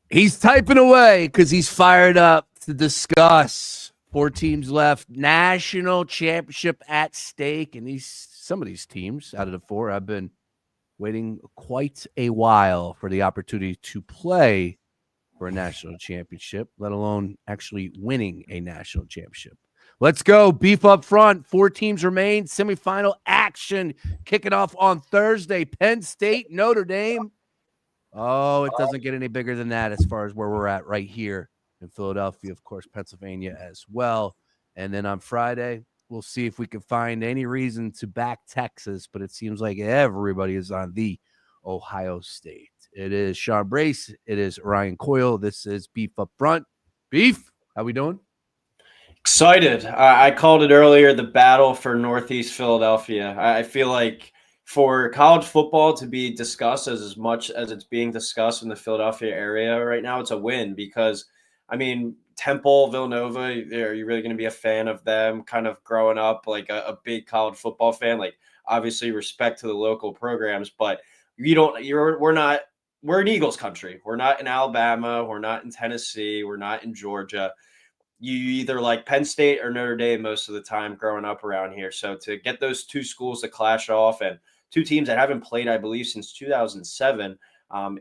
He's typing away because he's fired up to discuss. 4 teams left, national championship at stake, and some of these teams out of the 4 have been waiting quite a while for the opportunity to play for a national championship, let alone actually winning a national championship. Let's go. Beef up front. 4 teams remain. Semifinal action kicking off on Thursday. Penn State, Notre Dame. Oh, it doesn't get any bigger than that as far as where we're at right here in Philadelphia, of course, Pennsylvania as well. And then on Friday, we'll see if we can find any reason to back Texas, but it seems like everybody is on the Ohio State. It is Sean Brace. It is Ryan Coyle. This is Beef Up Front. Beef, how we doing? Excited. I called it earlier, the battle for Northeast Philadelphia. I feel like for college football to be discussed as much as it's being discussed in the Philadelphia area right now, it's a win because, I mean, Temple, Villanova, are you really going to be a fan of them kind of growing up like a big college football fan? Like, obviously, respect to the local programs, but we're an Eagles country. We're not in Alabama. We're not in Tennessee. We're not in Georgia. You either like Penn State or Notre Dame most of the time growing up around here. So to get those 2 schools to clash off and 2 teams that haven't played, I believe, since 2007,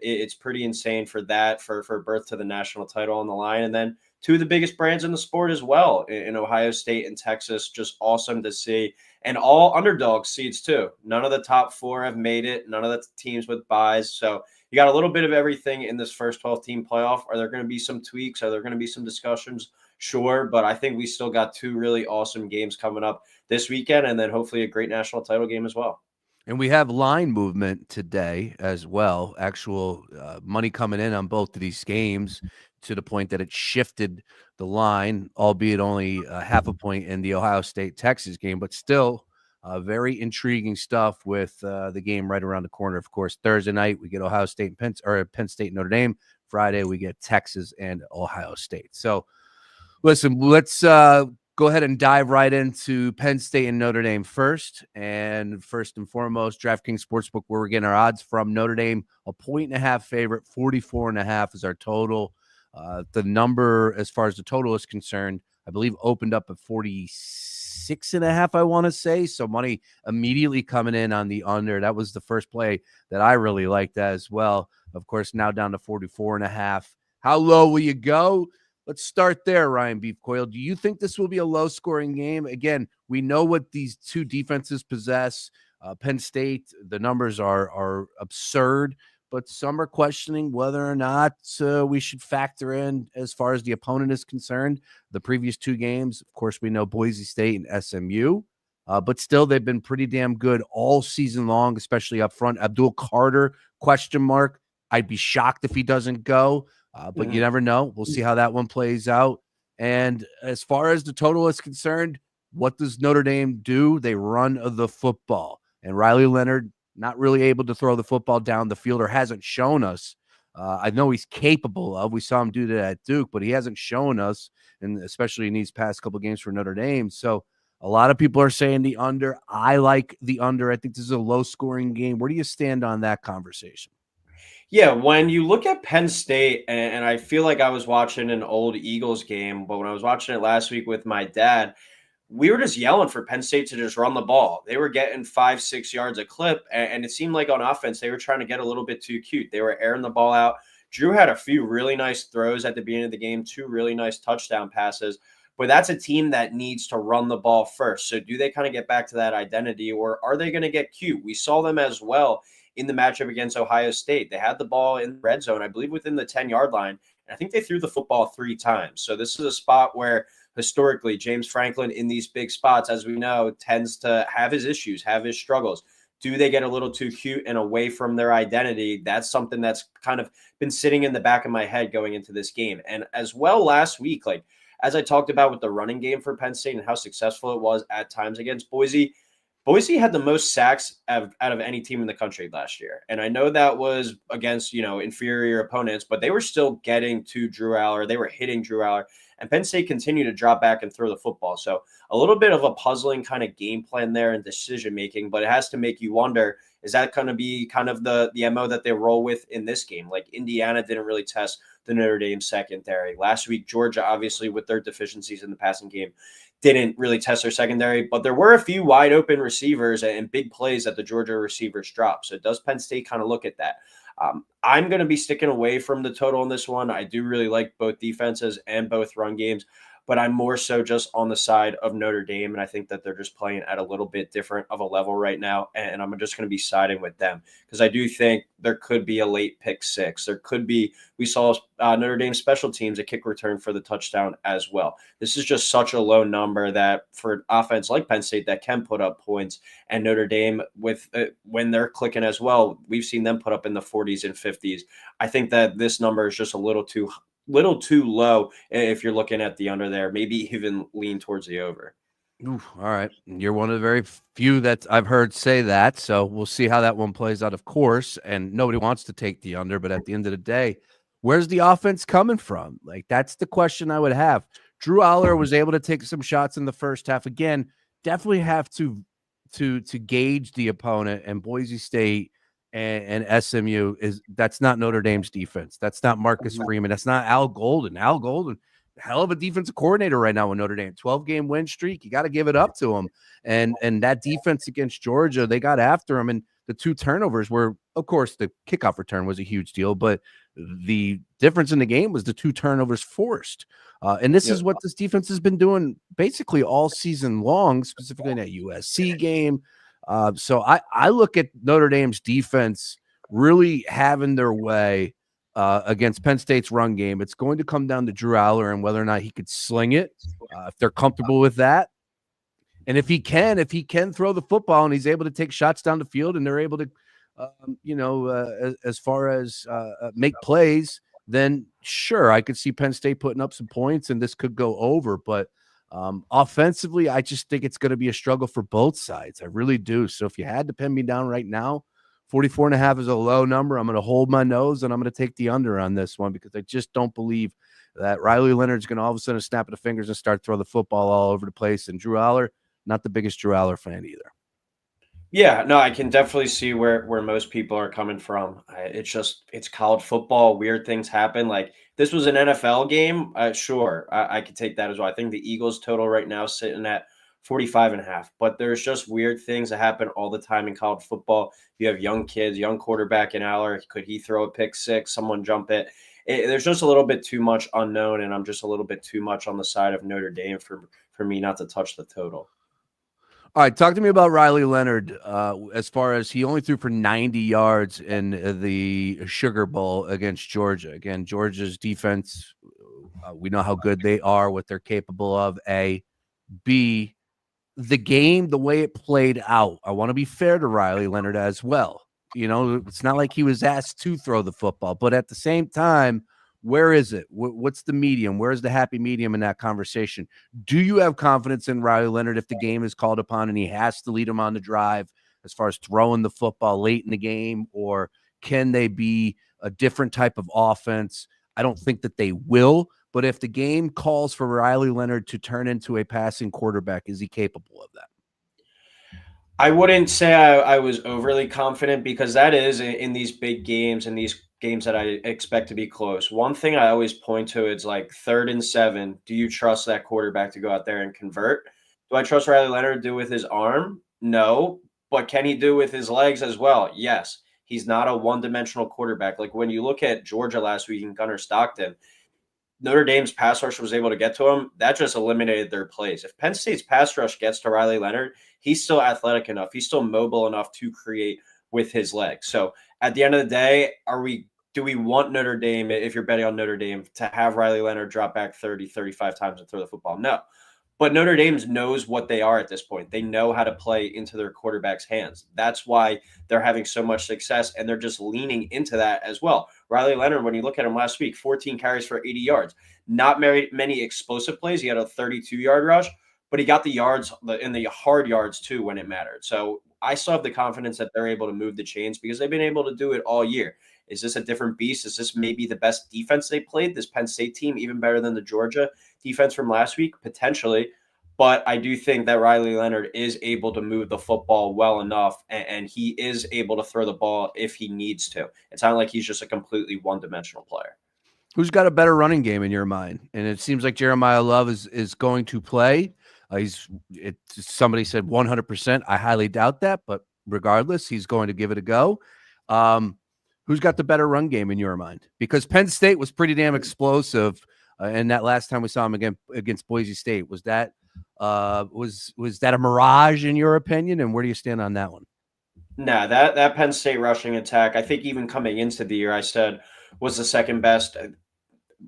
it's pretty insane for that, for birth to the national title on the line. And then 2 of the biggest brands in the sport as well in Ohio State and Texas. Just awesome to see. And all underdog seeds too. None of the top 4 have made it. None of the teams with buys. So you got a little bit of everything in this first 12-team playoff. Are there going to be some tweaks? Are there going to be some discussions? Sure, but I think we still got 2 really awesome games coming up this weekend, and then hopefully a great national title game as well. And we have line movement today as well. Actual money coming in on both of these games to the point that it shifted the line, albeit only half a point in the Ohio State-Texas game, but still very intriguing stuff with the game right around the corner. Of course, Thursday night we get Ohio State and Penn State and Notre Dame. Friday we get Texas and Ohio State. So listen, let's go ahead and dive right into Penn State and Notre Dame first. And first and foremost, DraftKings Sportsbook, where we're getting our odds from. Notre Dame, a 1.5 favorite, 44.5 is our total. The number, as far as the total is concerned, I believe opened up at 46.5, I want to say. So money immediately coming in on the under. That was the first play that I really liked as well. Of course, now down to 44.5. How low will you go? Let's start there, Ryan Beef Coyle. Do you think this will be a low-scoring game? Again, we know what these 2 defenses possess. Penn State, the numbers are absurd, but some are questioning whether or not we should factor in, as far as the opponent is concerned, the previous 2 games. Of course, we know Boise State and SMU, but still they've been pretty damn good all season long, especially up front. Abdul Carter, question mark. I'd be shocked if he doesn't go. But you never know. We'll see how that one plays out. And as far as the total is concerned, what does Notre Dame do? They run the football. And Riley Leonard, not really able to throw the football down the field, or hasn't shown us. I know he's capable of. We saw him do that at Duke, but he hasn't shown us, and especially in these past couple of games for Notre Dame. So a lot of people are saying the under. I like the under. I think this is a low-scoring game. Where do you stand on that conversation? Yeah, when you look at Penn State, and I feel like I was watching an old Eagles game, but when I was watching it last week with my dad, we were just yelling for Penn State to just run the ball. They were getting 5-6 yards a clip, and it seemed like on offense they were trying to get a little bit too cute. They were airing the ball out. Drew had a few really nice throws at the beginning of the game, 2 really nice touchdown passes. But that's a team that needs to run the ball first. So do they kind of get back to that identity, or are they going to get cute? We saw them as well in the matchup against Ohio State. They had the ball in the red zone, I believe within the 10-yard line, and I think they threw the football 3 times. So this is a spot where historically James Franklin in these big spots, as we know, tends to have his issues, have his struggles. Do they get a little too cute and away from their identity? That's something that's kind of been sitting in the back of my head going into this game. And as well last week, like as I talked about with the running game for Penn State and how successful it was at times against Boise, Boise had the most sacks out of any team in the country last year. And I know that was against, inferior opponents, but they were still getting to Drew Aller. They were hitting Drew Aller and Penn State continued to drop back and throw the football. So a little bit of a puzzling kind of game plan there and decision making, but it has to make you wonder, is that going to be kind of the MO that they roll with in this game? Like Indiana didn't really test the Notre Dame secondary. Last week, Georgia, obviously, with their deficiencies in the passing game, didn't really test their secondary, but there were a few wide open receivers and big plays that the Georgia receivers dropped. So does Penn State kind of look at that? I'm going to be sticking away from the total in this one. I do really like both defenses and both run games, but I'm more so just on the side of Notre Dame. And I think that they're just playing at a little bit different of a level right now. And I'm just going to be siding with them because I do think there could be a late pick six. There could be, we saw Notre Dame special teams, a kick return for the touchdown as well. This is just such a low number that for an offense like Penn State that can put up points, and Notre Dame with when they're clicking as well, we've seen them put up in the 40s and 50s. I think that this number is just a little too low if you're looking at the under there, maybe even lean towards the over. Ooh, all right. You're one of the very few that I've heard say that. So we'll see how that one plays out, of course. And nobody wants to take the under, but at the end of the day, where's the offense coming from? Like, that's the question I would have. Drew Aller was able to take some shots in the first half. Again, definitely have to gauge the opponent, and Boise State and SMU that's not Notre Dame's defense. That's not Marcus Freeman. That's not Al Golden. Al Golden, hell of a defensive coordinator right now in Notre Dame. 12-game win streak. You got to give it up to him. And that defense against Georgia, they got after him. And the 2 turnovers were, of course, the kickoff return was a huge deal, but the difference in the game was the 2 turnovers forced. And this is what this defense has been doing basically all season long, specifically in that USC game. So I look at Notre Dame's defense really having their way against Penn State's run game. It's going to come down to Drew Aller and whether or not he could sling it, if they're comfortable with that. And if he can throw the football and he's able to take shots down the field and they're able to, as far as make plays, then sure, I could see Penn State putting up some points and this could go over. But offensively, I just think it's going to be a struggle for both sides. I really do. So if you had to pin me down right now, 44.5 is a low number. I'm going to hold my nose and I'm going to take the under on this one because I just don't believe that Riley Leonard's going to all of a sudden snap at the fingers and start throwing the football all over the place. And Drew Aller, not the biggest Drew Aller fan either. Yeah, no, I can definitely see where most people are coming from. It's college football. Weird things happen. Like this was an NFL game. Sure, I could take that as well. I think the Eagles total right now is sitting at 45.5. But there's just weird things that happen all the time in college football. You have young kids, young quarterback in Aller. Could he throw a pick six? Someone jump it? There's just a little bit too much unknown, and I'm just a little bit too much on the side of Notre Dame for me not to touch the total. All right, talk to me about Riley Leonard. As far as he only threw for 90 yards in the Sugar Bowl against Georgia. Again, Georgia's defense, we know how good they are, what they're capable of. A, B, the game, the way it played out. I want to be fair to Riley Leonard as well. You know, it's not like he was asked to throw the football, but at the same time, where is it? What's the medium? Where's the happy medium in that conversation? Do you have confidence in Riley Leonard if the game is called upon and he has to lead him on the drive as far as throwing the football late in the game? Or can they be a different type of offense? I don't think that they will, but if the game calls for Riley Leonard to turn into a passing quarterback, is he capable of that? I wouldn't say I was overly confident because that is in these big games and these games that I expect to be close. One thing I always point to is like 3rd and 7. Do you trust that quarterback to go out there and convert? Do I trust Riley Leonard to do with his arm? No. But can he do with his legs as well? Yes. He's not a one-dimensional quarterback. Like when you look at Georgia last week and Gunnar Stockton, Notre Dame's pass rush was able to get to him, that just eliminated their plays. If Penn State's pass rush gets to Riley Leonard, he's still athletic enough. He's still mobile enough to create with his legs. So at the end of the day, do we want Notre Dame, if you're betting on Notre Dame, to have Riley Leonard drop back 30, 35 times and throw the football? No. But Notre Dame knows what they are at this point. They know how to play into their quarterback's hands. That's why they're having so much success, and they're just leaning into that as well. Riley Leonard, when you look at him last week, 14 carries for 80 yards. Not many explosive plays. He had a 32-yard rush, but he got the yards in the hard yards too when it mattered. So I still have the confidence that they're able to move the chains because they've been able to do it all year. Is this a different beast? Is this maybe the best defense they played? This Penn State team, even better than the Georgia defense from last week? Potentially. But I do think that Riley Leonard is able to move the football well enough, and he is able to throw the ball if he needs to. It's not like he's just a completely one-dimensional player. Who's got a better running game in your mind? And it seems like Jeremiah Love is going to play. Somebody said 100%. I highly doubt that, but regardless, he's going to give it a go. Who's got the better run game in your mind? Because Penn State was pretty damn explosive, and that last time we saw him again against Boise State, was that a mirage in your opinion? And where do you stand on that one? Nah, that Penn State rushing attack, I think even coming into the year, I said was the second best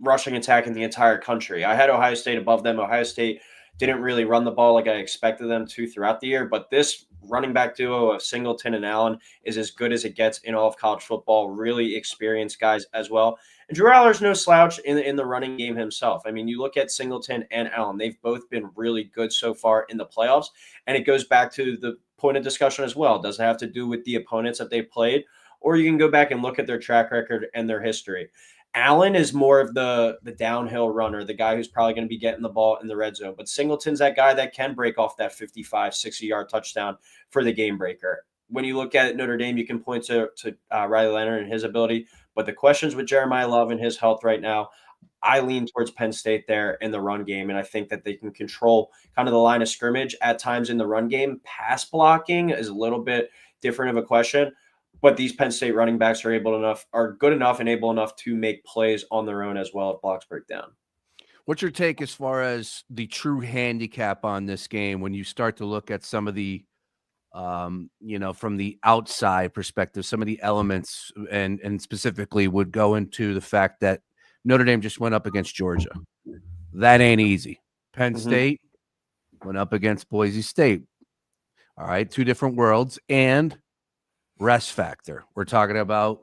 rushing attack in the entire country. I had Ohio State above them. Ohio State didn't really run the ball like I expected them to throughout the year, but this running back duo of Singleton and Allen is as good as it gets in all of college football. Really experienced guys as well. And Drew Aller's no slouch in the running game himself. I mean, you look at Singleton and Allen, they've both been really good so far in the playoffs. And it goes back to the point of discussion as well. Does it have to do with the opponents that they played? Or you can go back and look at their track record and their history. Allen is more of the downhill runner, the guy who's probably going to be getting the ball in the red zone. But Singleton's that guy that can break off that 55, 60-yard touchdown for the game breaker. When you look at Notre Dame, you can point to Riley Leonard and his ability. But the questions with Jeremiah Love and his health right now, I lean towards Penn State there in the run game. And I think that they can control kind of the line of scrimmage at times in the run game. Pass blocking is a little bit different of a question. But these Penn State running backs are good enough and able enough to make plays on their own as well if blocks break down. What's your take as far as the true handicap on this game when you start to look at some of the, from the outside perspective, some of the elements and specifically would go into the fact that Notre Dame just went up against Georgia. That ain't easy. Penn State went up against Boise State. All right, two different worlds. And rest factor. We're talking about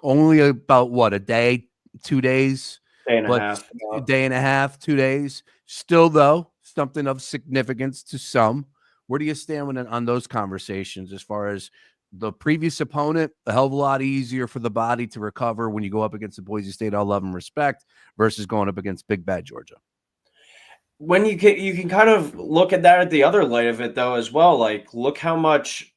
only about what, a day, 2 days, day and a half, 2 days. Still, though, something of significance to some. Where do you stand on those conversations as far as the previous opponent? A hell of a lot easier for the body to recover when you go up against the Boise State, all love and respect, versus going up against Big Bad Georgia. When you can kind of look at that at the other light of it, though, as well. Like, look how much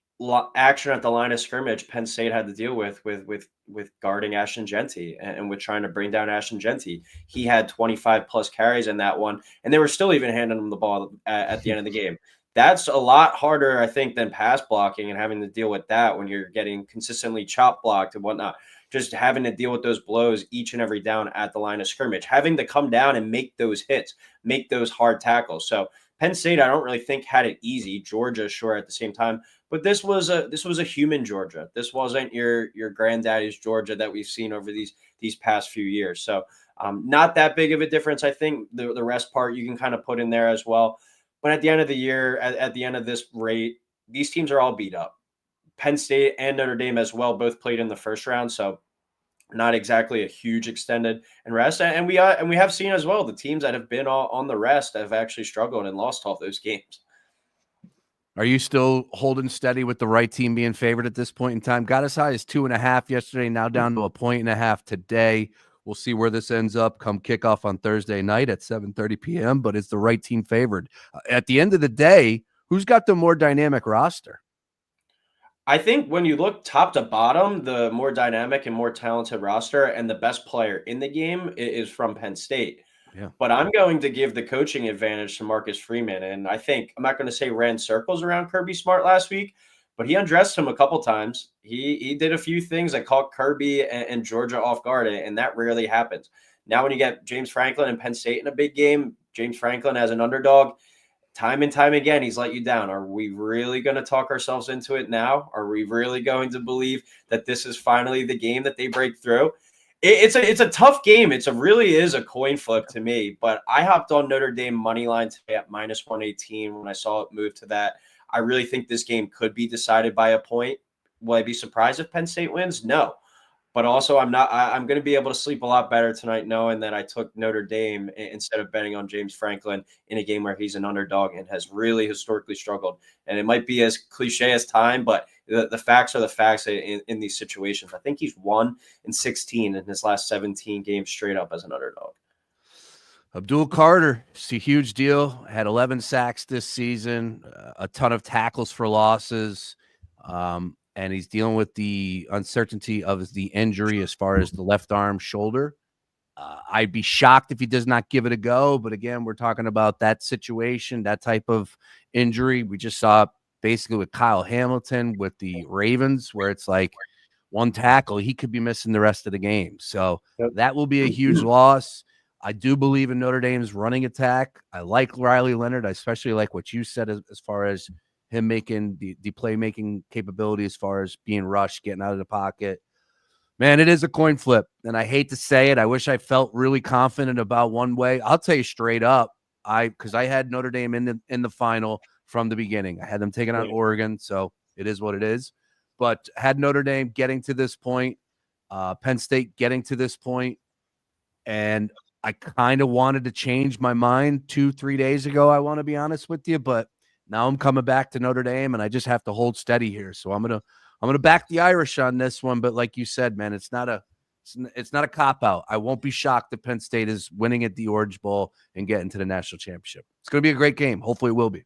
action at the line of scrimmage Penn State had to deal with guarding Ashton Genty and with trying to bring down Ashton Genty. He had 25 plus carries in that one, and they were still even handing him the ball at the end of the game. That's a lot harder, I think, than pass blocking and having to deal with that when you're getting consistently chop blocked and whatnot. Just having to deal with those blows each and every down at the line of scrimmage, having to come down and make those hits, make those hard tackles. So Penn State, I don't really think had it easy. Georgia, sure, at the same time. But this was a human Georgia. This wasn't your granddaddy's Georgia that we've seen over these past few years. So not that big of a difference. I think the rest part you can kind of put in there as well. But at the end of the year, at the end of this rate, these teams are all beat up. Penn State and Notre Dame as well both played in the first round. So not exactly a huge extended and rest. And we have seen as well the teams that have been on the rest have actually struggled and lost all those games. Are you still holding steady with the right team being favored at this point in time? Got as high as 2.5 yesterday, now down to 1.5 today. We'll see where this ends up come kickoff on Thursday night at 7:30 p.m., but it's the right team favored. At the end of the day, who's got the more dynamic roster? I think when you look top to bottom, the more dynamic and more talented roster and the best player in the game is from Penn State. Yeah. But I'm going to give the coaching advantage to Marcus Freeman. And I think I'm not going to say ran circles around Kirby Smart last week, but he undressed him a couple times. He did a few things that caught Kirby and Georgia off guard, and that rarely happens. Now, when you get James Franklin and Penn State in a big game, James Franklin as an underdog, time and time again, he's let you down. Are we really going to talk ourselves into it now? Are we really going to believe that this is finally the game that they break through? It's a tough game. It really is a coin flip to me, but I hopped on Notre Dame money line today at -118 when I saw it move to that. I really think this game could be decided by a point. Will I be surprised if Penn State wins? No. But also, I'm not. I'm going to be able to sleep a lot better tonight, knowing that I took Notre Dame instead of betting on James Franklin in a game where he's an underdog and has really historically struggled. And it might be as cliche as time, but the facts are the facts in these situations. I think he's 1-16 in his last 17 games straight up as an underdog. Abdul Carter, it's a huge deal. Had 11 sacks this season, a ton of tackles for losses, and he's dealing with the uncertainty of the injury as far as the left arm shoulder. I'd be shocked if he does not give it a go. But again, we're talking about that situation, that type of injury. We just saw basically with Kyle Hamilton with the Ravens, where it's like one tackle, he could be missing the rest of the game. So Yep. that will be a huge loss. I do believe in Notre Dame's running attack. I like Riley Leonard. I especially like what you said as far as him making the playmaking capability as far as being rushed, getting out of the pocket. Man, it is a coin flip, and I hate to say it. I wish I felt really confident about one way. I'll tell you straight up, because I had Notre Dame in the final from the beginning. I had them taking on Oregon, so it is what it is. But had Notre Dame getting to this point, Penn State getting to this point, and I kind of wanted to change my mind 2-3 days ago. I want to be honest with you, but now I'm coming back to Notre Dame, and I just have to hold steady here. So I'm gonna back the Irish on this one. But like you said, man, it's not a cop out. I won't be shocked if Penn State is winning at the Orange Bowl and getting to the national championship. It's gonna be a great game. Hopefully, it will be.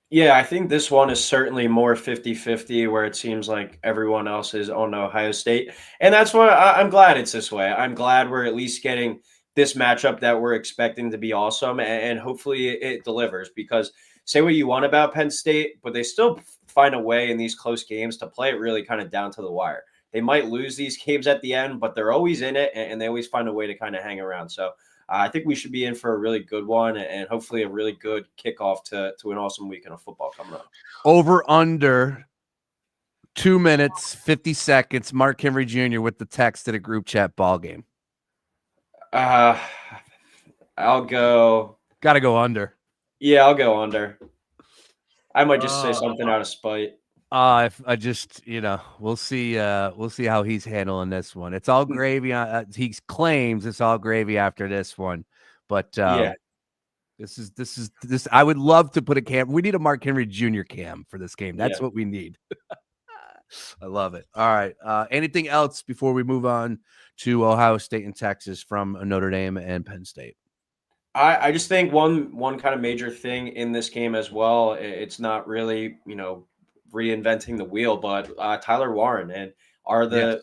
Yeah, I think this one is certainly more 50-50, where it seems like everyone else is on Ohio State. And that's why I'm glad it's this way. I'm glad we're at least getting this matchup that we're expecting to be awesome. And hopefully it delivers, because say what you want about Penn State, but they still find a way in these close games to play it really kind of down to the wire. They might lose these games at the end, but they're always in it, and they always find a way to kind of hang around. So I think we should be in for a really good one, and hopefully a really good kickoff to an awesome weekend of football coming up. Over under 2 minutes, 50 seconds. Mark Henry Jr. with the text at a group chat ball game. I'll go. Got to go under. Yeah, I'll go under. I might just say something out of spite. If I just, we'll see how he's handling this one. It's all gravy. He claims it's all gravy after this one, but Yeah. This. I would love to put a cam. We need a Mark Henry Jr. cam for this game. That's what we need. I love it. All right. Anything else before we move on to Ohio State and Texas from Notre Dame and Penn State? I just think one kind of major thing in this game as well. It's not really reinventing the wheel, but Tyler Warren, and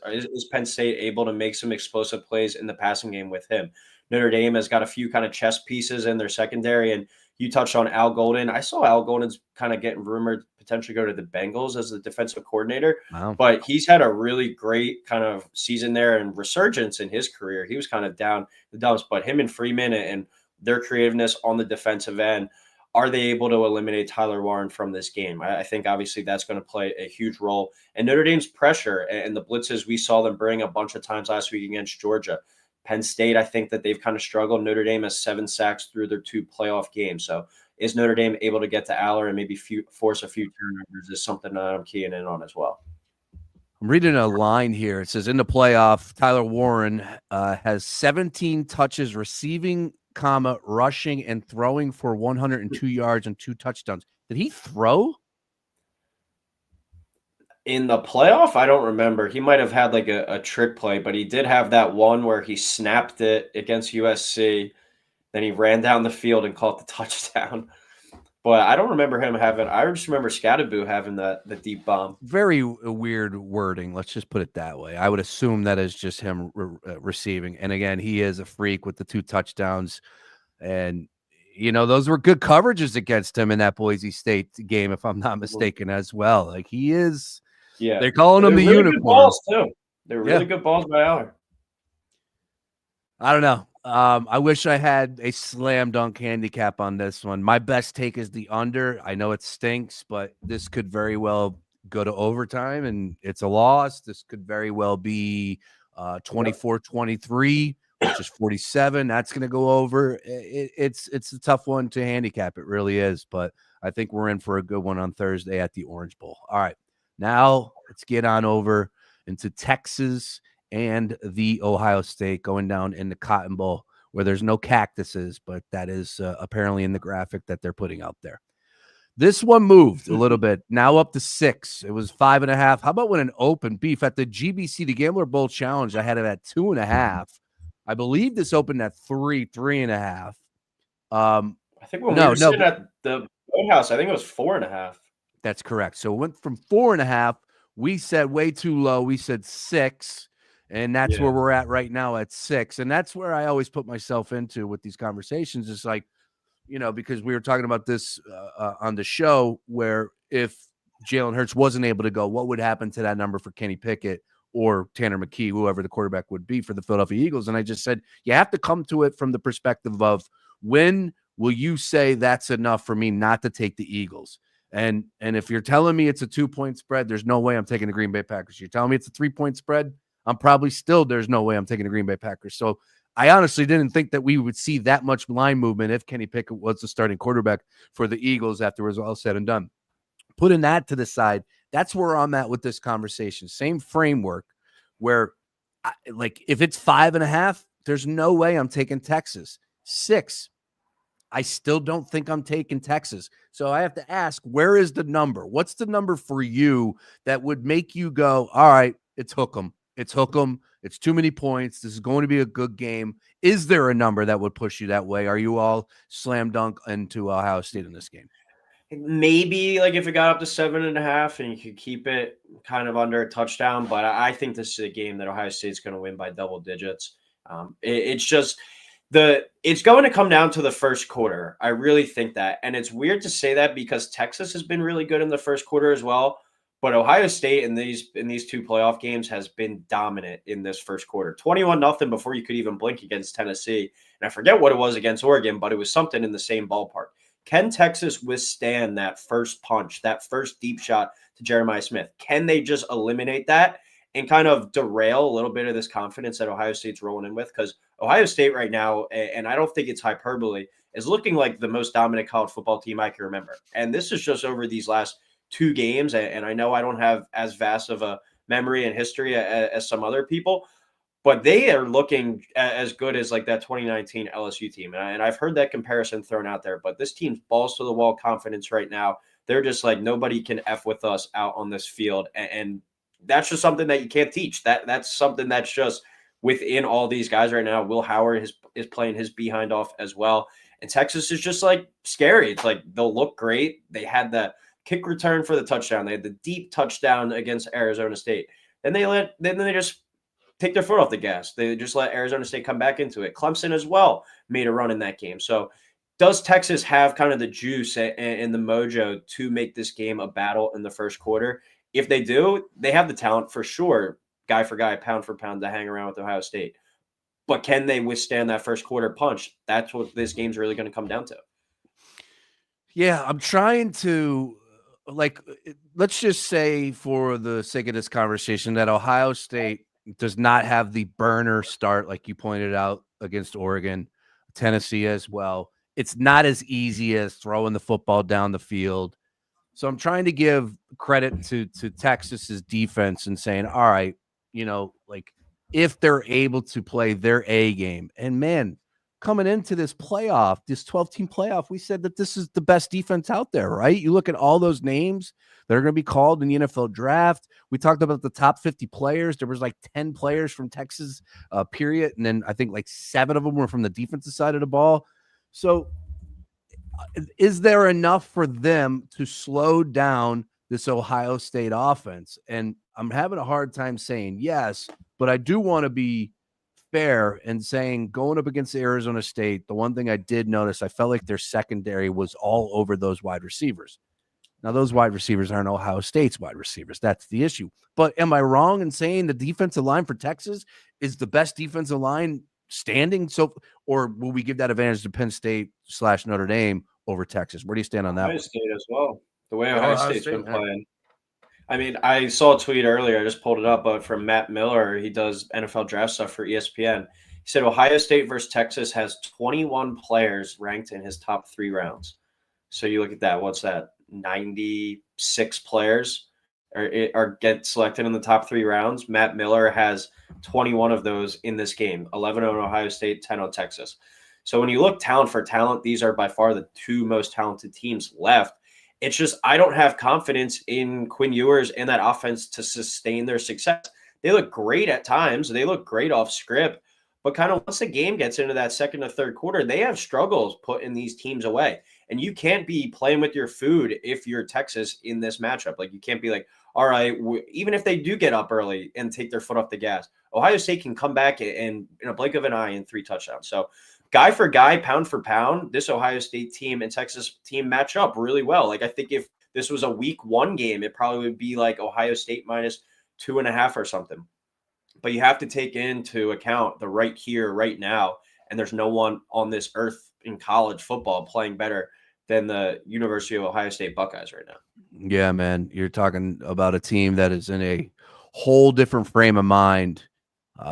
is Penn State able to make some explosive plays in the passing game with him? Notre Dame has got a few kind of chess pieces in their secondary, and you touched on Al Golden. I saw Al Golden's kind of getting rumored to potentially go to the Bengals as the defensive coordinator. Wow. But he's had a really great kind of season there and resurgence in his career. He was kind of down the dumps, but him and Freeman and their creativeness on the defensive end, are they able to eliminate Tyler Warren from this game? I think obviously that's going to play a huge role. And Notre Dame's pressure and the blitzes we saw them bring a bunch of times last week against Georgia. Penn State, I think that they've kind of struggled. Notre Dame has 7 sacks through their 2 playoff games. So is Notre Dame able to get to Aller and maybe force a few turnovers is something that I'm keying in on as well. I'm reading a line here. It says in the playoff, Tyler Warren has 17 touches receiving, rushing, and throwing for 102 yards and 2 touchdowns. Did he throw? In the playoff, I don't remember. He might have had like a trick play, but he did have that one where he snapped it against USC. Then he ran down the field and caught the touchdown. But I don't remember him having. I just remember Scatterboo having the deep bomb. Very weird wording. Let's just put it that way. I would assume that is just him receiving. And again, he is a freak with the 2 touchdowns. And, those were good coverages against him in that Boise State game, if I'm not mistaken, as well. Like he is. Yeah. They're calling him the really unicorn. Good balls, too. They're really good balls by Aller. I don't know. I wish I had a slam dunk handicap on this one. My best take is the under. I know it stinks, but this could very well go to overtime, and it's a loss. This could very well be 24-23, which is 47. That's going to go over. It's a tough one to handicap. It really is, but I think we're in for a good one on Thursday at the Orange Bowl. All right, now let's get on over into Texas and the Ohio State going down in the Cotton Bowl, where there's no cactuses, but that is apparently in the graphic that they're putting out there. This one moved a little bit, now up to 6. It was 5.5. How about when an open beef at the GBC, the Gambler Bowl Challenge? I had it at 2.5. I believe this opened at 3.5. I think when we No, were no, sitting at the Boathouse, I think it was 4.5. that's correct. So it went from 4.5. We said way too low. We said 6. And that's where Yeah. we're at right now at 6. And that's where I always put myself into with these conversations. It's like, because we were talking about this on the show, where if Jalen Hurts wasn't able to go, what would happen to that number for Kenny Pickett or Tanner McKee, whoever the quarterback would be for the Philadelphia Eagles? And I just said, you have to come to it from the perspective of, when will you say that's enough for me not to take the Eagles? And if you're telling me it's a 2-point spread, there's no way I'm taking the Green Bay Packers. You're telling me it's a 3-point spread, I'm probably still, there's no way I'm taking the Green Bay Packers. So I honestly didn't think that we would see that much line movement if Kenny Pickett was the starting quarterback for the Eagles after it was all said and done. Putting that to the side, that's where I'm at with this conversation. Same framework where, if it's 5.5, there's no way I'm taking Texas. 6, I still don't think I'm taking Texas. So I have to ask, where is the number? What's the number for you that would make you go, all right, it's hook 'em. It's hook 'em. It's too many points. This is going to be a good game. Is there a number that would push you that way? Are you all slam dunk into Ohio State in this game? Maybe like if it got up to 7.5 and you could keep it kind of under a touchdown, but I think this is a game that Ohio State's going to win by double digits. It's just it's going to come down to the first quarter. I really think that, and it's weird to say that because Texas has been really good in the first quarter as well, but Ohio State in these two playoff games has been dominant in this first quarter. 21-0 before you could even blink against Tennessee, and I forget what it was against Oregon, but it was something in the same ballpark. Can Texas withstand that first punch, that first deep shot to Jeremiah Smith? Can they just eliminate that and kind of derail a little bit of this confidence that Ohio State's rolling in with? Because Ohio State right now, and I don't think it's hyperbole, is looking like the most dominant college football team I can remember. And this is just over these last 2 games. And I know I don't have as vast of a memory and history as some other people, but they are looking as good as like that 2019 LSU team. And I've heard that comparison thrown out there, but this team's balls to the wall confidence right now. They're just like, nobody can F with us out on this field. And that's just something that you can't teach. That's something that's just within all these guys right now. Will Howard is playing his behind off as well. And Texas is just like scary. It's like, they'll look great. They had the kick return for the touchdown. They had the deep touchdown against Arizona State. Then they just take their foot off the gas. They just let Arizona State come back into it. Clemson as well made a run in that game. So does Texas have kind of the juice and the mojo to make this game a battle in the first quarter? If they do, they have the talent for sure, guy for guy, pound for pound, to hang around with Ohio State. But can they withstand that first quarter punch? That's what this game's really going to come down to. Yeah, I'm trying to, let's just say for the sake of this conversation that Ohio State does not have the burner start, like you pointed out, against Oregon, Tennessee as well. It's not as easy as throwing the football down the field. So I'm trying to give credit to Texas's defense and saying, all right, if they're able to play their A game, and man, coming into this 12-team playoff, we said that this is the best defense out there, right? You look at all those names that are going to be called in the NFL draft. We talked about the top 50 players. There was like 10 players from Texas, period. And then I think like 7 of them were from the defensive side of the ball. So is there enough for them to slow down this Ohio State offense? And I'm having a hard time saying yes, but I do want to be fair and saying, going up against Arizona State, the one thing I did notice, I felt like their secondary was all over those wide receivers. Now, those wide receivers aren't Ohio State's wide receivers. That's the issue. But am I wrong in saying the defensive line for Texas is the best defensive line standing? So, or will we give that advantage to Penn State / Notre Dame over Texas? Where do you stand on that? Ohio State as well. The way Ohio Ohio State's State, been playing. I mean, I saw a tweet earlier. I just pulled it up, but from Matt Miller, he does NFL draft stuff for ESPN. He said Ohio State versus Texas has 21 players ranked in his top 3 rounds. So you look at that. What's that? 96 players are get selected in the top 3 rounds. Matt Miller has 21 of those in this game, 11 on Ohio State, 10 on Texas. So when you look talent for talent, these are by far the two most talented teams left. It's just I don't have confidence in Quinn Ewers and that offense to sustain their success. They look great at times. They look great off script. But kind of once the game gets into that second or third quarter, they have struggles putting these teams away. And you can't be playing with your food if you're Texas in this matchup. Like you can't be like, all right, even if they do get up early and take their foot off the gas, Ohio State can come back and in a blink of an eye in 3 touchdowns. So guy for guy, pound for pound, this Ohio State team and Texas team match up really well. Like I think if this was a week 1 game, it probably would be like Ohio State minus 2.5 or something. But you have to take into account the right here, right now. And there's no one on this earth in college football playing better than the University of Ohio State Buckeyes right now. Yeah, man. You're talking about a team that is in a whole different frame of mind.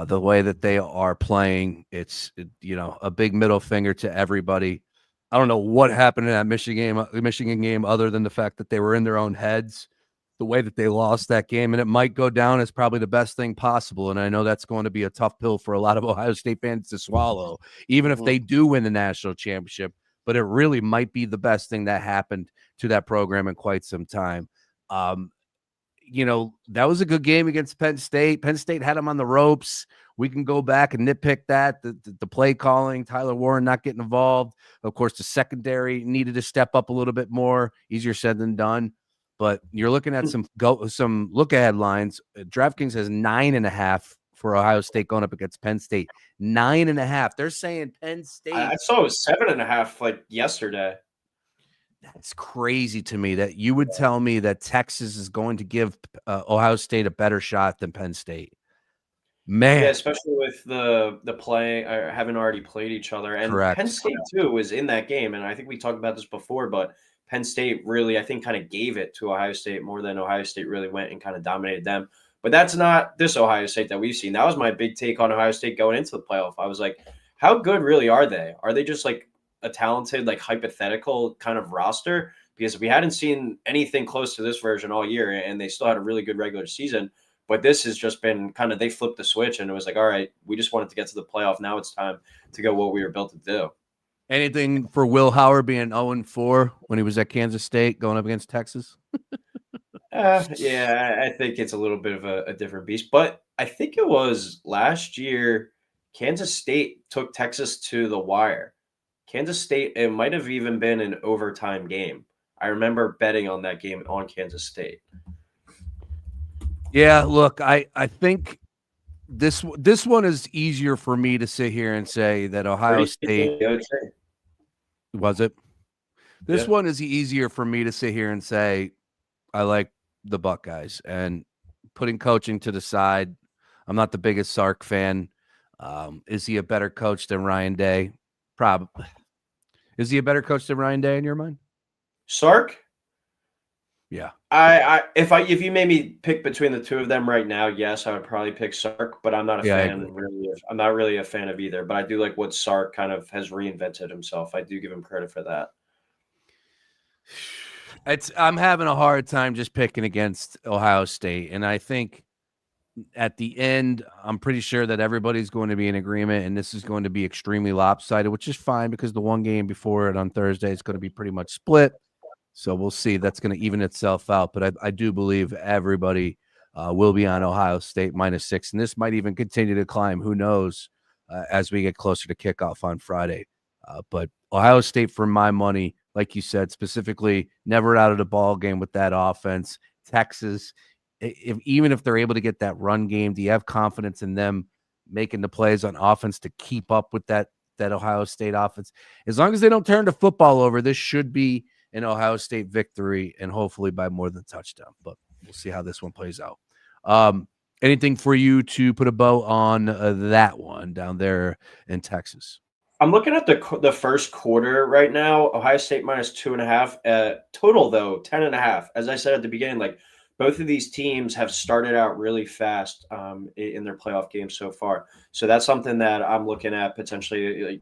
The way that they are playing, it's a big middle finger to everybody. I don't know what happened in that Michigan game other than the fact that they were in their own heads. The way that they lost that game, and it might go down as probably the best thing possible. And I know that's going to be a tough pill for a lot of Ohio State fans to swallow, even if they do win the national championship. But it really might be the best thing that happened to that program in quite some time. That was a good game against Penn State. Penn State had them on the ropes. We can go back and nitpick that. The play calling, Tyler Warren not getting involved. Of course, the secondary needed to step up a little bit more. Easier said than done. But you're looking at some look ahead lines. DraftKings has 9.5 for Ohio State going up against Penn State. 9.5. They're saying Penn State. I saw it was 7.5 like yesterday. That's crazy to me that you would tell me that Texas is going to give Ohio State a better shot than Penn State. Man, yeah, especially with the play having already played each other, and correct. Penn State too was in that game, and I think we talked about this before, but Penn State really, I think, kind of gave it to Ohio State more than Ohio State really went and kind of dominated them. But that's not this Ohio State that we've seen. That was my big take on Ohio State going into the playoff. I was like, how good really are they? Are they just like a talented, like hypothetical kind of roster? Because we hadn't seen anything close to this version all year, and they still had a really good regular season. But this has just been kind of, they flipped the switch, and it was like, all right, we just wanted to get to the playoff. Now it's time to go what we were built to do. Anything for Will Howard being 0-4 when he was at Kansas State going up against Texas? Yeah, I think it's a little bit of a different beast. But I think it was last year, Kansas State took Texas to the wire. Kansas State, it might have even been an overtime game. I remember betting on that game on Kansas State. Yeah, look, I think this one is easier for me to sit here and say that Ohio State was it. This one is easier for me to sit here and say I like the Buckeyes, and putting coaching to the side. I'm not the biggest Sark fan. Is he a better coach than Ryan Day? Probably. Is he a better coach than Ryan Day in your mind? Sark? Yeah. If you made me pick between the two of them right now, yes, I would probably pick Sark, but I'm not a fan really. I'm not really a fan of either, but I do like what Sark kind of has reinvented himself. I do give him credit for that. I'm having a hard time just picking against Ohio State, and I think at the end, I'm pretty sure that everybody's going to be in agreement, and this is going to be extremely lopsided, which is fine because the one game before it on Thursday is going to be pretty much split. So we'll see. That's going to even itself out. But I do believe everybody will be on Ohio State -6. And this might even continue to climb. Who knows as we get closer to kickoff on Friday. But Ohio State, for my money, like you said, specifically never out of the ball game with that offense. Texas, even if they're able to get that run game, do you have confidence in them making the plays on offense to keep up with that Ohio State offense? As long as they don't turn the football over, this should be an Ohio State victory, and hopefully by more than a touchdown. But we'll see how this one plays out. Anything for you to put a bow on that one down there in Texas? I'm looking at the first quarter right now. Ohio State -2.5. Total though 10.5. As I said at the beginning, like both of these teams have started out really fast in their playoff games so far. So that's something that I'm looking at potentially.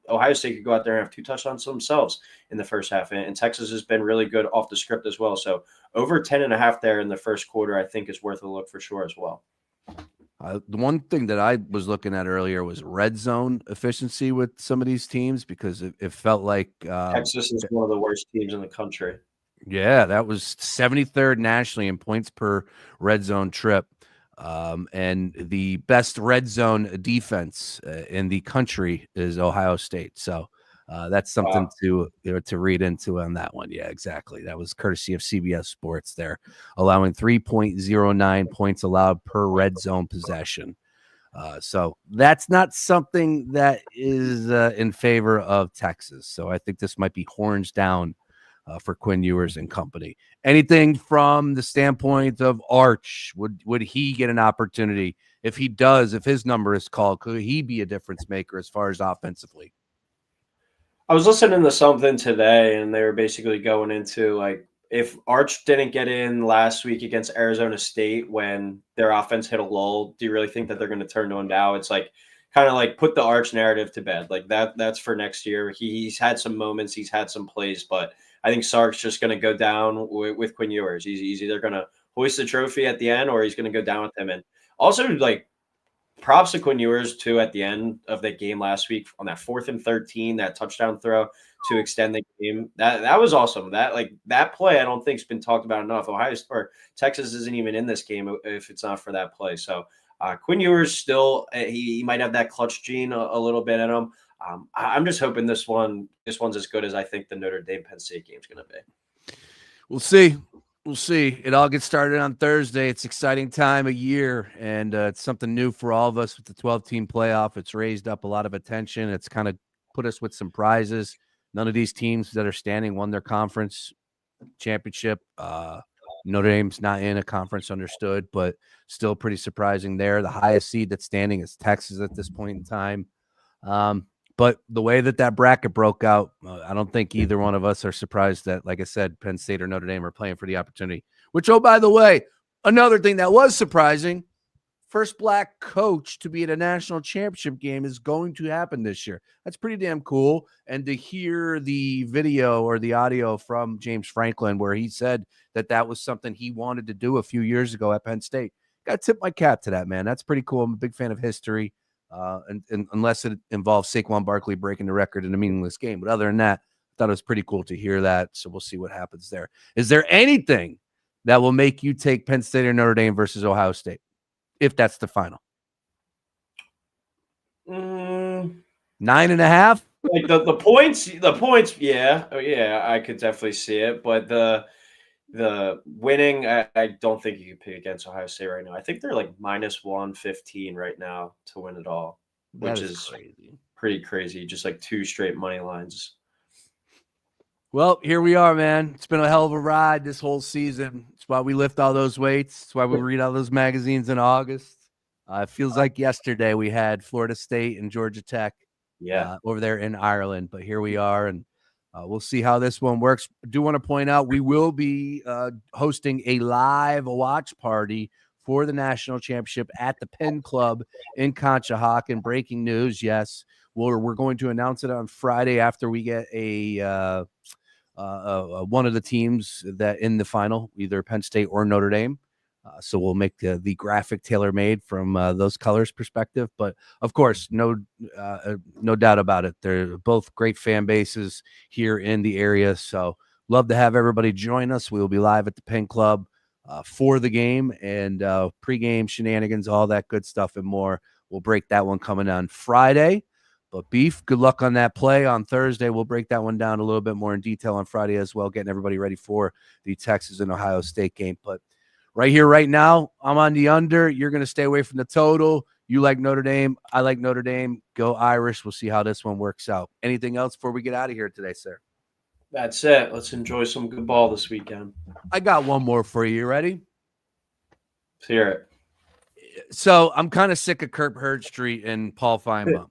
Ohio State could go out there and have 2 touchdowns themselves in the first half, and Texas has been really good off the script as well. So over 10.5 there in the first quarter, I think is worth a look for sure as well. The one thing that I was looking at earlier was red zone efficiency with some of these teams because it felt like, Texas is one of the worst teams in the country. yeah, that was 73rd nationally in points per red zone trip. And the best red zone defense in the country is Ohio State. So that's something Wow. to read into on that one. Yeah, exactly. That was courtesy of CBS Sports there, allowing 3.09 points allowed per red zone possession. So that's not something that is in favor of Texas. So I think this might be horns down for Quinn Ewers and company. Anything from the standpoint of Arch? Would he get an opportunity? If he does, if his number is called, could he be a difference maker as far as offensively? I was listening to something today, and they were basically going into like if Arch didn't get in last week against Arizona State when their offense hit a lull, do you really think that they're going to turn to him now? It's like kind of like put the Arch narrative to bed. Like that's for next year. He's had some moments, he's had some plays, but I think Sark's just going to go down with Quinn Ewers. He's either going to hoist the trophy at the end or he's going to go down with him. And also, like, props to Quinn Ewers too at the end of the game last week on that 4th and 13, that touchdown throw to extend the game. That was awesome. That play I don't think's been talked about enough. Ohio or Texas isn't even in this game if it's not for that play. So Quinn Ewers still he might have that clutch gene a little bit in him. I'm just hoping this one's as good as I think the Notre Dame Penn State game's going to be. We'll see. We'll see. It all gets started on Thursday. It's exciting time of year, and it's something new for all of us with the 12-team playoff. It's raised up a lot of attention. It's kind of put us with some prizes. None of these teams that are standing won their conference championship. Notre Dame's not in a conference, understood, but still pretty surprising there. The highest seed that's standing is Texas at this point in time. But the way that bracket broke out, I don't think either one of us are surprised that, like I said, Penn State or Notre Dame are playing for the opportunity. Which, oh, by the way, another thing that was surprising, first black coach to be at a national championship game is going to happen this year. That's pretty damn cool. And to hear the video or the audio from James Franklin where he said that was something he wanted to do a few years ago at Penn State, got to tip my cap to that, man. That's pretty cool. I'm a big fan of history. And unless it involves Saquon Barkley breaking the record in a meaningless game. But other than that, I thought it was pretty cool to hear that. So we'll see what happens there. Is there anything that will make you take Penn State or Notre Dame versus Ohio State, if that's the final? 9.5? Like the points, yeah. Oh, yeah, I could definitely see it. But the winning, I don't think you can pick against Ohio State right now. I think they're like minus 115 right now to win it all, which is crazy. Pretty crazy. Just like 2 straight money lines. Well, here we are, man. It's been a hell of a ride this whole season. It's why we lift all those weights. It's why we read all those magazines in August. It feels like yesterday we had Florida State and Georgia Tech over there in Ireland. But here we are, and we'll see how this one works. I do want to point out we will be hosting a live watch party for the national championship at the Penn Club in Conshohocken. Breaking news, yes. We're going to announce it on Friday after we get one of the teams that in the final, either Penn State or Notre Dame. So we'll make the graphic tailor-made from those colors perspective. But of course, no doubt about it. They're both great fan bases here in the area. So love to have everybody join us. We will be live at the Penn Club for the game and pregame shenanigans, all that good stuff and more. We'll break that one coming on Friday. But Beef, good luck on that play on Thursday. We'll break that one down a little bit more in detail on Friday as well, getting everybody ready for the Texas and Ohio State game. But right here, right now, I'm on the under. You're going to stay away from the total. You like Notre Dame. I like Notre Dame. Go Irish. We'll see how this one works out. Anything else before we get out of here today, sir? That's it. Let's enjoy some good ball this weekend. I got one more for you. You ready? Let's hear it. So I'm kind of sick of Kirk Herbstreit and Paul Feinbaum.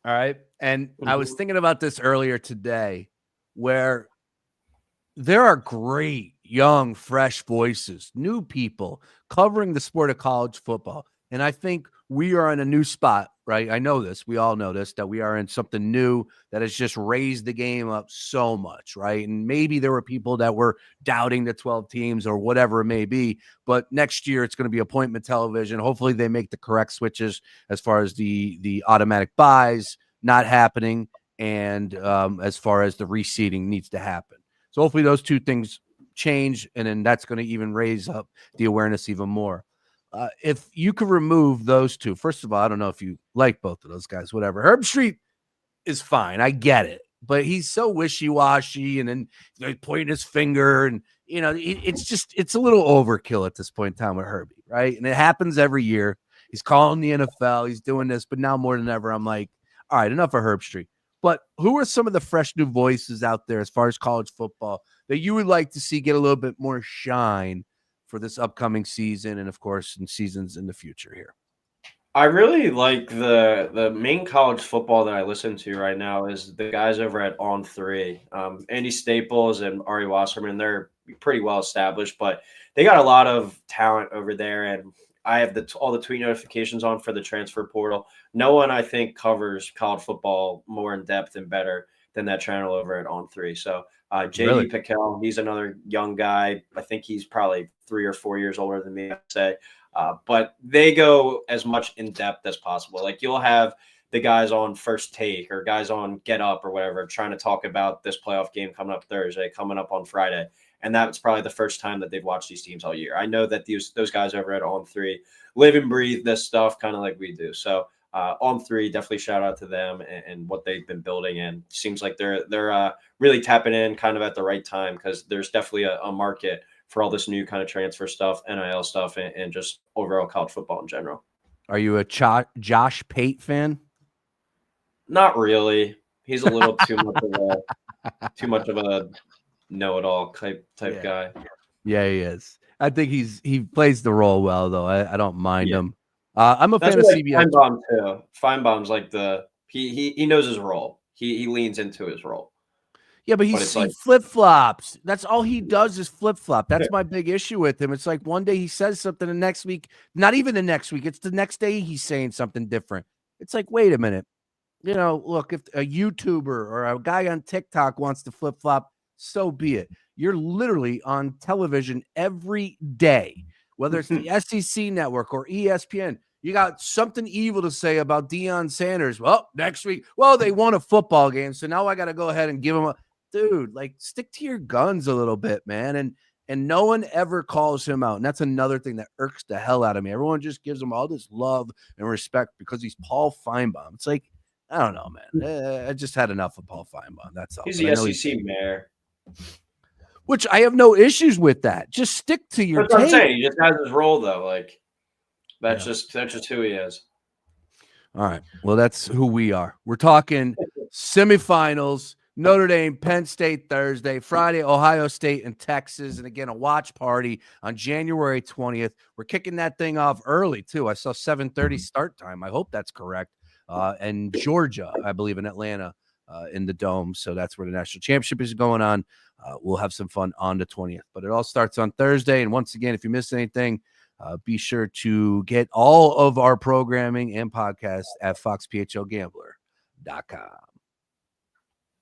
All right. And I was thinking about this earlier today where there are great, young, fresh voices, new people covering the sport of college football. And I think we are in a new spot right? I know this. We all know this, that we are in something new that has just raised the game up so much, right? And maybe there were people that were doubting the 12 teams or whatever it may be, but next year it's going to be appointment television. Hopefully they make the correct switches as far as the automatic buys not happening, and as far as the reseeding needs to happen. So hopefully those two things change, and then that's going to even raise up the awareness even more. If you could remove those two, first of all, I don't know if you like both of those guys, whatever. Herb Street is fine. I get it. But he's so wishy-washy, and then pointing his finger, and it's a little overkill at this point in time with Herbie, right? And it happens every year. He's calling the NFL, he's doing this, but now more than ever, I'm like, all right, enough of Herb Street. But who are some of the fresh new voices out there as far as college football that you would like to see get a little bit more shine for this upcoming season, and of course in seasons in the future here? I really like the main college football that I listen to right now is the guys over at On Three. Andy Staples and Ari Wasserman. They're pretty well established, but they got a lot of talent over there. And I have all the tweet notifications on for the transfer portal. No one I think covers college football more in depth and better than that channel over at On Three. So JD Really? Pickell, he's another young guy. I think he's probably 3 or 4 years older than me, I'd say. But they go as much in depth as possible. Like you'll have the guys on First Take or guys on Get Up or whatever trying to talk about this playoff game coming up Thursday, coming up on Friday. And that's probably the first time that they've watched these teams all year. I know that those guys over at On Three live and breathe this stuff kind of like we do. So On Three, definitely shout out to them and what they've been building. And seems like they're really tapping in kind of at the right time, because there's definitely a market for all this new kind of transfer stuff, NIL stuff, and just overall college football in general. Are you a Josh Pate fan? Not really. He's a little too much of a know-it-all type Yeah. guy. Yeah, he is. I think he plays the role well, though. I don't mind Yeah. him. I'm a That's fan of what CBS. Feinbaum too. Feinbaum's like he knows his role. He leans into his role. Yeah, but But it's he like flip-flops. That's all he does is flip-flop. That's my big issue with him. It's like one day he says something, the next week, not even the next week, it's the next day he's saying something different. It's like, wait a minute. Look, if a YouTuber or a guy on TikTok wants to flip-flop, so be it. You're literally on television every day, whether it's the SEC network or ESPN. You got something evil to say about Deion Sanders. Well, next week, they won a football game, so now I got to go ahead and give him dude, like, stick to your guns a little bit, man. And no one ever calls him out. And that's another thing that irks the hell out of me. Everyone just gives him all this love and respect because he's Paul Feinbaum. It's like, I don't know, man. I just had enough of Paul Feinbaum. That's all. he's But I the know SEC mayor. which I have no issues with that. Just stick to your That's what I'm tape. saying. He just has his role though. Like that's Yeah. just who he is. All right. Well, that's who we are. We're talking semifinals. Notre Dame, Penn State Thursday, Friday, Ohio State and Texas. And again, a watch party on January 20th. We're kicking that thing off early, too. I saw 7:30 start time. I hope that's correct. And Georgia, I believe, in Atlanta in the Dome. So that's where the national championship is going on. We'll have some fun on the 20th. But it all starts on Thursday. And once again, if you missed anything, be sure to get all of our programming and podcasts at foxphlgambler.com.